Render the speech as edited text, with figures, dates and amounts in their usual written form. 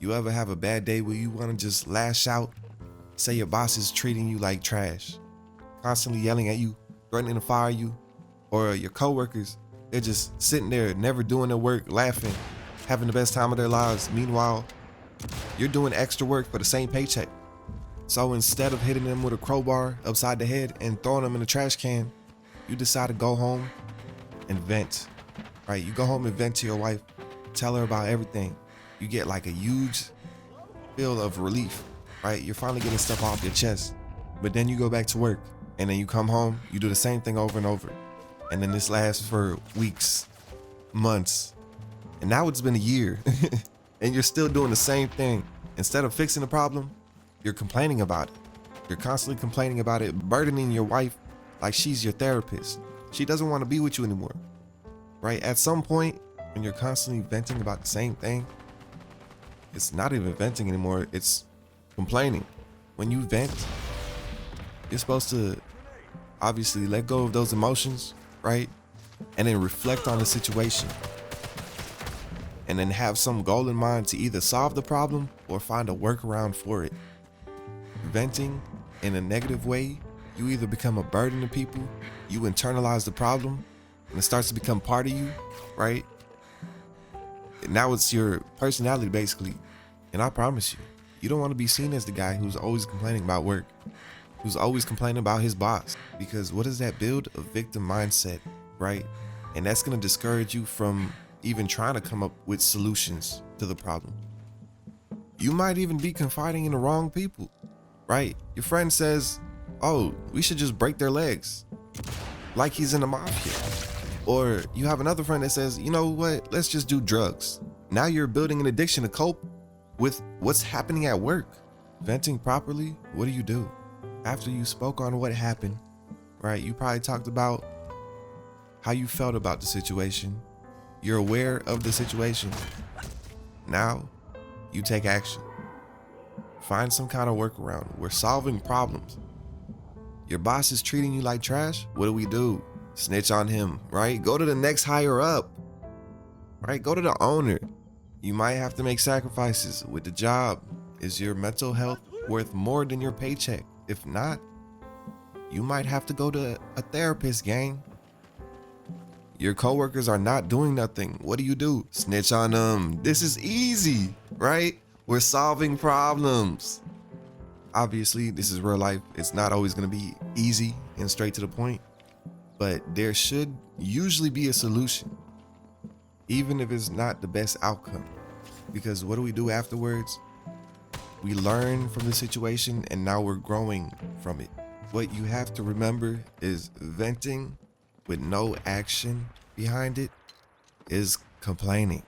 You ever have a bad day where you want to just lash out? Say your boss is treating you like trash, constantly yelling at you, threatening to fire you, or your coworkers, they're just sitting there, never doing their work, laughing, having the best time of their lives. Meanwhile, you're doing extra work for the same paycheck. So instead of hitting them with a crowbar upside the head and throwing them in the trash can, you decide to go home and vent, right? You go home and vent to your wife, tell her about everything. You get like a huge feel of relief, right? You're finally getting stuff off your chest. But then you go back to work, and then you come home, you do the same thing over and over. And then this lasts for weeks, months, and now it's been a year and you're still doing the same thing. Instead of fixing the problem, you're complaining about it. You're constantly complaining about it, burdening your wife like she's your therapist. She doesn't want to be with you anymore, right? At some point, when you're constantly venting about the same thing, it's not even venting anymore, it's complaining. When you vent, you're supposed to obviously let go of those emotions, right? And then reflect on the situation. And then have some goal in mind to either solve the problem or find a workaround for it. Venting in a negative way, you either become a burden to people, you internalize the problem, and it starts to become part of you, right? And now it's your personality basically. And I promise you, you don't want to be seen as the guy who's always complaining about work, who's always complaining about his boss, because what does that build? A victim mindset, right? And that's going to discourage you from even trying to come up with solutions to the problem. You might even be confiding in the wrong people, right? Your friend says, oh, we should just break their legs, like he's in the mafia. Or you have another friend that says, you know what, let's just do drugs. Now you're building an addiction to cope with what's happening at work. Venting properly, what do? After you spoke on what happened, right? You probably talked about how you felt about the situation. You're aware of the situation. Now, you take action. Find some kind of workaround. We're solving problems. Your boss is treating you like trash. What do? Snitch on him, right? Go to the next higher up, right? Go to the owner. You might have to make sacrifices with the job. Is your mental health worth more than your paycheck? If not, you might have to go to a therapist, gang. Your coworkers are not doing nothing. What do? Snitch on them. This is easy, right? We're solving problems. Obviously, this is real life. It's not always going to be easy and straight to the point, but there should usually be a solution, even if it's not the best outcome. Because what do afterwards? We learn from the situation and now we're growing from it. What you have to remember is venting with no action behind it is complaining.